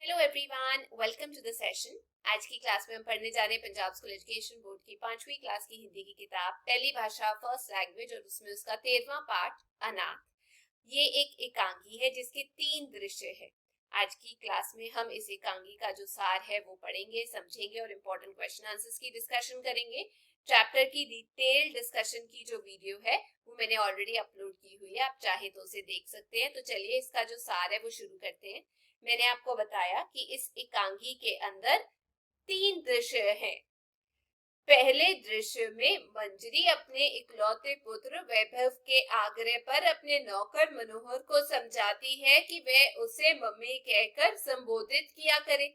Hello everyone, welcome to the session. आज की class में हम पढ़ने जा रहे हैं पंजाब स्कूल एजुकेशन बोर्ड की 5वीं क्लास की हिंदी की किताब पहली भाषा फर्स्ट लैंग्वेज और उसमें उसका 13वां पार्ट अनाथ। ये एक एकांगी है जिसके 3 दृश्य है। आज की क्लास में हम इस एकांगी का जो सार है वो पढ़ेंगे, समझेंगे और इम्पोर्टेंट क्वेश्चन आंसर्स की डिस्कशन करेंगे। चैप्टर की डिटेल डिस्कशन की जो वीडियो है वो मैंने ऑलरेडी अपलोड की हुई है, आप चाहे तो उसे देख सकते हैं। तो चलिए इसका जो सार है वो शुरू करते हैं। मैंने आपको बताया कि इस एकांगी के अंदर 3 दृश्य हैं। पहले दृश्य में मंजरी अपने इकलौते पुत्र वैभव के आग्रह पर अपने नौकर मनोहर को समझाती है कि वह उसे मम्मी कहकर संबोधित किया करे।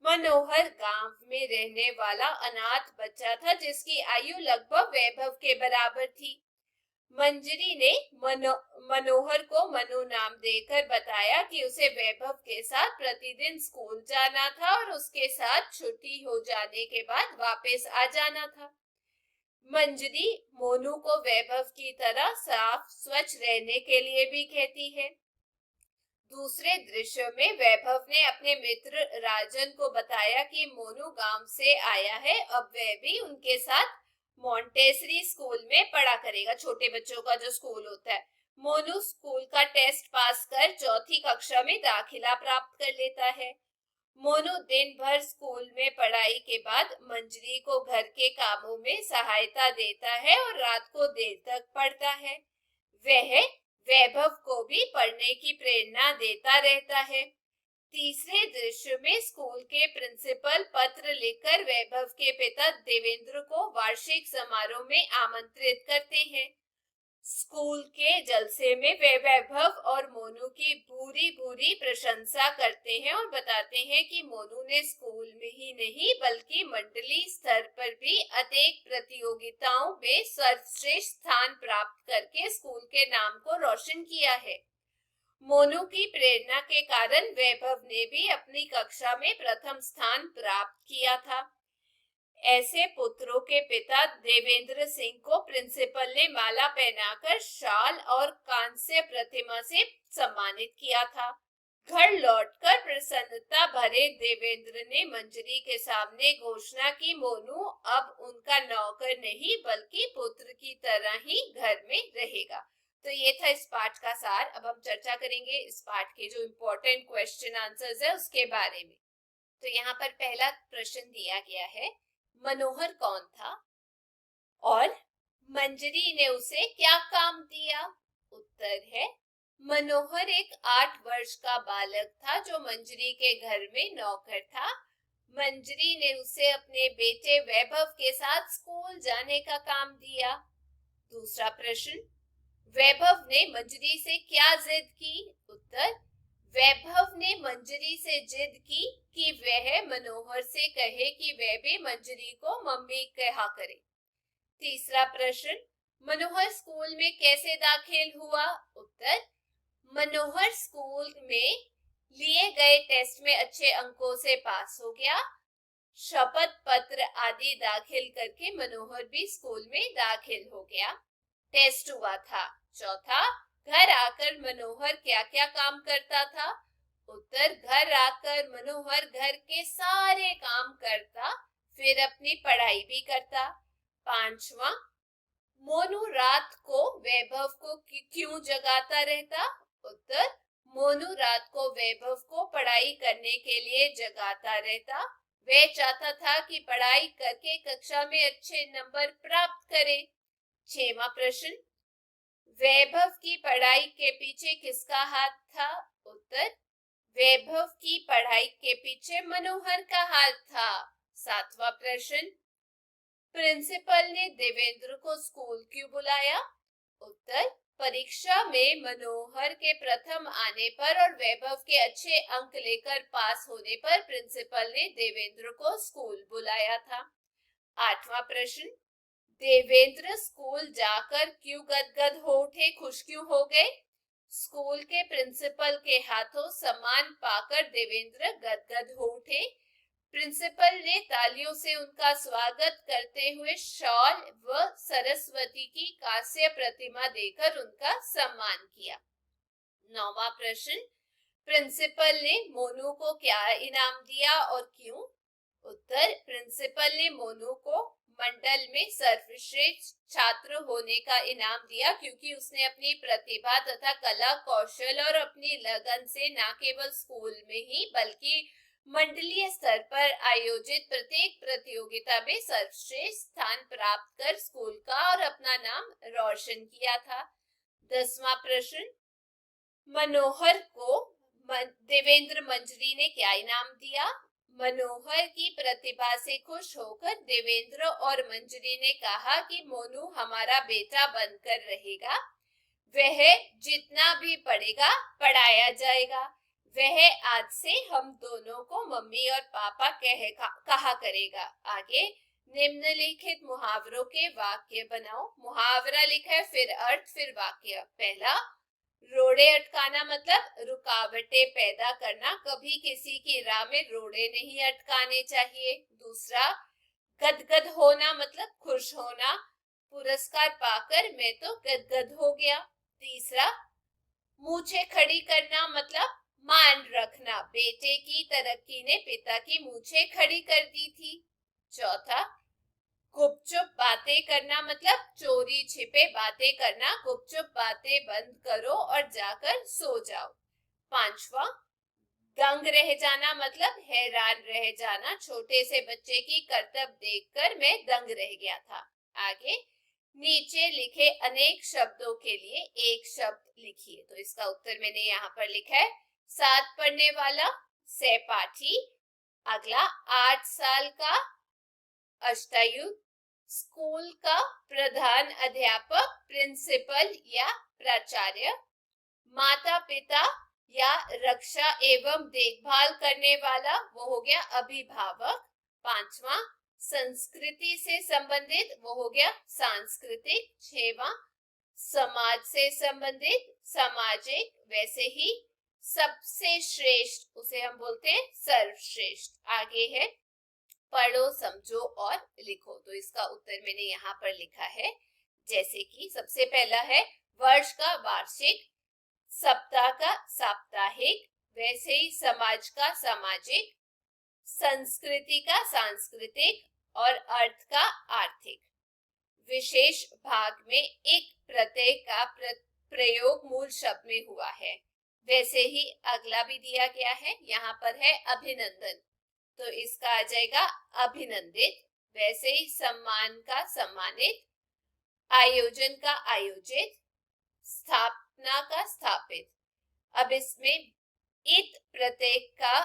मनोहर गांव में रहने वाला अनाथ बच्चा था जिसकी आयु लगभग वैभव के बराबर थी। मंजरी ने मनोहर को मनु नाम देकर बताया कि उसे वैभव के साथ प्रतिदिन स्कूल जाना था और उसके साथ छुट्टी हो जाने के बाद वापस आ जाना था। मंजरी मोनू को वैभव की तरह साफ स्वच्छ रहने के लिए भी कहती है। दूसरे दृश्य में वैभव ने अपने मित्र राजन को बताया कि मोनू गांव से आया है, अब वह भी उनके साथ मॉन्टेसरी स्कूल में पढ़ा करेगा, छोटे बच्चों का जो स्कूल होता है। मोनू स्कूल का टेस्ट पास कर चौथी कक्षा में दाखिला प्राप्त कर लेता है। मोनू दिन भर स्कूल में पढ़ाई के बाद मंजरी को घर के कामों में सहायता देता है और रात को देर तक पढ़ता है। वह वैभव को भी पढ़ने की प्रेरणा देता रहता है। तीसरे दृश्य में स्कूल के प्रिंसिपल पत्र लिखकर वैभव के पिता देवेंद्र को वार्षिक समारोह में आमंत्रित करते हैं। स्कूल के जलसे में वे वैभव और मोनू की पूरी पूरी प्रशंसा करते हैं और बताते हैं कि मोनू ने स्कूल में ही नहीं बल्कि मंडली स्तर पर भी अनेक प्रतियोगिताओं में सर्वश्रेष्ठ स्थान प्राप्त करके स्कूल के नाम को रोशन किया है। मोनू की प्रेरणा के कारण वैभव ने भी अपनी कक्षा में प्रथम स्थान प्राप्त किया था। ऐसे पुत्रों के पिता देवेंद्र सिंह को प्रिंसिपल ने माला पहनाकर शाल और कांस्य प्रतिमा से सम्मानित किया था। घर लौटकर प्रसन्नता भरे देवेंद्र ने मंजरी के सामने घोषणा की मोनू अब उनका नौकर नहीं बल्कि पुत्र की तरह ही घर में रहेगा। तो ये था इस पाठ का सार। अब हम चर्चा करेंगे इस पाठ के जो इम्पोर्टेंट क्वेश्चन आंसर्स है उसके बारे में। तो यहाँ पर पहला प्रश्न दिया गया है, मनोहर कौन था और मंजरी ने उसे क्या काम दिया? उत्तर है, मनोहर एक 8 वर्ष का बालक था जो मंजरी के घर में नौकर था। मंजरी ने उसे अपने बेटे वैभव के साथ स्कूल जाने का काम दिया। दूसरा प्रश्न, वैभव ने मंजरी से क्या जिद की? उत्तर, वैभव ने मंजरी से जिद की कि वह मनोहर से कहे कि वह भी मंजरी को मम्मी कहा करे। तीसरा प्रश्न, मनोहर स्कूल में कैसे दाखिल हुआ? उत्तर, मनोहर स्कूल में लिए गए टेस्ट में अच्छे अंकों से पास हो गया। शपथ पत्र आदि दाखिल करके मनोहर भी स्कूल में दाखिल हो गया। टेस्ट हुआ था। चौथा, घर आकर मनोहर क्या क्या काम करता था? उत्तर, घर आकर मनोहर घर के सारे काम करता, फिर अपनी पढ़ाई भी करता। पांचवा, मोनू रात को वैभव को क्यों जगाता रहता? उत्तर, मोनू रात को वैभव को पढ़ाई करने के लिए जगाता रहता। वह चाहता था कि पढ़ाई करके कक्षा में अच्छे नंबर प्राप्त करे। छठवां प्रश्न, वैभव की पढ़ाई के पीछे किसका हाथ था? उत्तर, वैभव की पढ़ाई के पीछे मनोहर का हाथ था। सातवां प्रश्न, प्रिंसिपल ने देवेंद्र को स्कूल क्यों बुलाया? उत्तर, परीक्षा में मनोहर के प्रथम आने पर और वैभव के अच्छे अंक लेकर पास होने पर प्रिंसिपल ने देवेंद्र को स्कूल बुलाया था। आठवां प्रश्न, देवेंद्र स्कूल जाकर क्यों गदगद हो उठे, खुश क्यों हो गए? स्कूल के प्रिंसिपल के हाथों सम्मान पाकर देवेंद्र गदगद हो उठे। प्रिंसिपल ने तालियों से उनका स्वागत करते हुए शॉल व सरस्वती की कांस्य प्रतिमा देकर उनका सम्मान किया। नौवां प्रश्न, प्रिंसिपल ने मोनू को क्या इनाम दिया और क्यों? उत्तर, प्रिंसिपल ने मोनू को मंडल में सर्वश्रेष्ठ छात्र होने का इनाम दिया क्योंकि उसने अपनी प्रतिभा तथा कला कौशल और अपनी लगन से न केवल स्कूल में ही बल्कि मंडलीय स्तर पर आयोजित प्रत्येक प्रतियोगिता में सर्वश्रेष्ठ स्थान प्राप्त कर स्कूल का और अपना नाम रोशन किया था। 10वां प्रश्न, मनोहर को देवेंद्र मंजरी ने क्या इनाम दिया? मनोहर की प्रतिभा से खुश होकर देवेंद्र और मंजरी ने कहा कि मोनू हमारा बेटा बनकर रहेगा, वह जितना भी पढ़ेगा पढ़ाया जाएगा, वह आज से हम दोनों को मम्मी और पापा कहा करेगा। आगे निम्नलिखित मुहावरों के वाक्य बनाओ। मुहावरा लिखा है, फिर अर्थ, फिर वाक्य। पहला, रोड़े अटकाना मतलब रुकावटें पैदा करना, कभी किसी की राह में रोड़े नहीं अटकाने चाहिए। दूसरा, गदगद होना मतलब खुश होना, पुरस्कार पाकर मैं तो गदगद हो गया। तीसरा, मूछें खड़ी करना मतलब मान रखना, बेटे की तरक्की ने पिता की मूछें खड़ी कर दी थी। चौथा, गुपचुप बातें करना मतलब चोरी छिपे बातें करना, गुपचुप बातें बंद करो और जाकर सो जाओ। पांचवा, दंग रह जाना मतलब हैरान रह जाना, छोटे से बच्चे की करतब देखकर मैं दंग रह गया था। आगे नीचे लिखे अनेक शब्दों के लिए एक शब्द लिखिए। तो इसका उत्तर मैंने यहाँ पर लिखा है, 7 पढ़ने वाला, सहपाठी। अगला, 8 साल का, अष्टायुक्त। स्कूल का प्रधान अध्यापक, प्रिंसिपल या प्राचार्य। माता पिता या रक्षा एवं देखभाल करने वाला, वो हो गया अभिभावक। पांचवा, संस्कृति से संबंधित, वो हो गया सांस्कृतिक। छठवां, समाज से संबंधित, सामाजिक। वैसे ही सबसे श्रेष्ठ, उसे हम बोलते हैं सर्वश्रेष्ठ। आगे है पढ़ो, समझो और लिखो। तो इसका उत्तर मैंने यहाँ पर लिखा है, जैसे कि सबसे पहला है वर्ष का वार्षिक, सप्ताह का साप्ताहिक, वैसे ही समाज का सामाजिक, संस्कृति का सांस्कृतिक और अर्थ का आर्थिक। विशेष भाग में एक प्रत्यय का प्रयोग मूल शब्द में हुआ है। वैसे ही अगला भी दिया गया है, यहाँ पर है अभिनंदन, तो इसका आ जाएगा अभिनंदित। वैसे ही सम्मान का सम्मानित, आयोजन का आयोजित, स्थापना का स्थापित। अब इसमें इत प्रत्यय का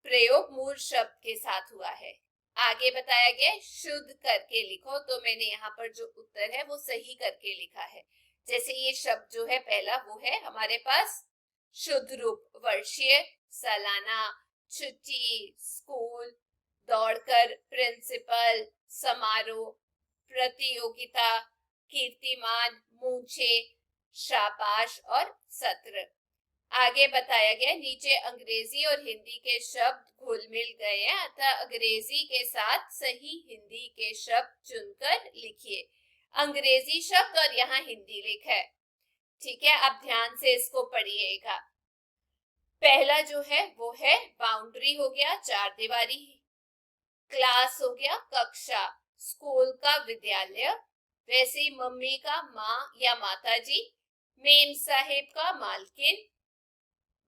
प्रयोग मूल शब्द के साथ हुआ है। आगे बताया गया शुद्ध करके लिखो, तो मैंने यहाँ पर जो उत्तर है वो सही करके लिखा है। जैसे ये शब्द जो है पहला, वो है हमारे पास शुद्ध रूप, वर्षीय, सालाना, छुट्टी, स्कूल, दौड़कर, प्रिंसिपल, समारोह, प्रतियोगिता, कीर्तिमान, मूछे, शाबाश और सत्र। आगे बताया गया नीचे अंग्रेजी और हिंदी के शब्द घुल मिल गए हैं, अतः अंग्रेजी के साथ सही हिंदी के शब्द चुनकर लिखिए। अंग्रेजी शब्द और यहाँ हिंदी लिखा है, ठीक है। अब ध्यान से इसको पढ़िएगा। पहला जो है वो है बाउंड्री, हो गया 4 दीवारी। क्लास हो गया कक्षा, स्कूल का विद्यालय। वैसे ही मम्मी का माँ या माता जी, मेम साहेब का मालकिन,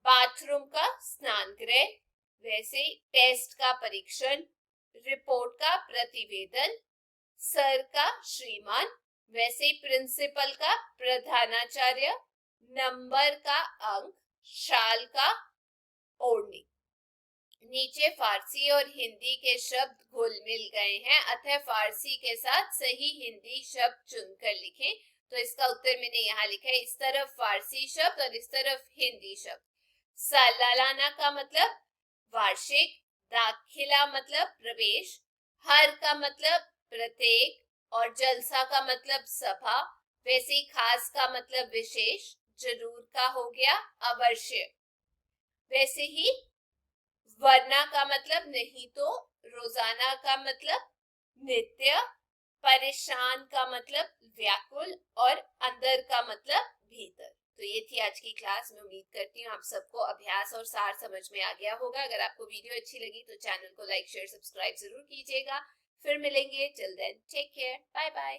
बाथरूम का स्नान गृह। वैसे ही टेस्ट का परीक्षण, रिपोर्ट का प्रतिवेदन, सर का श्रीमान। वैसे ही प्रिंसिपल का प्रधानाचार्य, नंबर का अंक, शाल का ओढ़नी। नीचे फारसी और हिंदी के शब्द घुल मिल गए हैं, अतः फारसी के साथ सही हिंदी शब्द चुनकर लिखें। तो इसका उत्तर मैंने यहाँ लिखा है, इस तरफ फारसी शब्द और इस तरफ हिंदी शब्द। सालाना का मतलब वार्षिक, दाखिला मतलब प्रवेश, हर का मतलब प्रत्येक और जलसा का मतलब सभा। वैसे ही खास का मतलब विशेष, जरूर का हो गया अवश्य। वैसे ही वरना का मतलब नहीं तो, रोजाना का मतलब नित्य, परेशान का मतलब व्याकुल और अंदर का मतलब भीतर। तो ये थी आज की क्लास। मैं उम्मीद करती हूँ आप सबको अभ्यास और सार समझ में आ गया होगा। अगर आपको वीडियो अच्छी लगी तो चैनल को लाइक शेयर सब्सक्राइब जरूर कीजिएगा। फिर मिलेंगे। Till then take care, bye bye.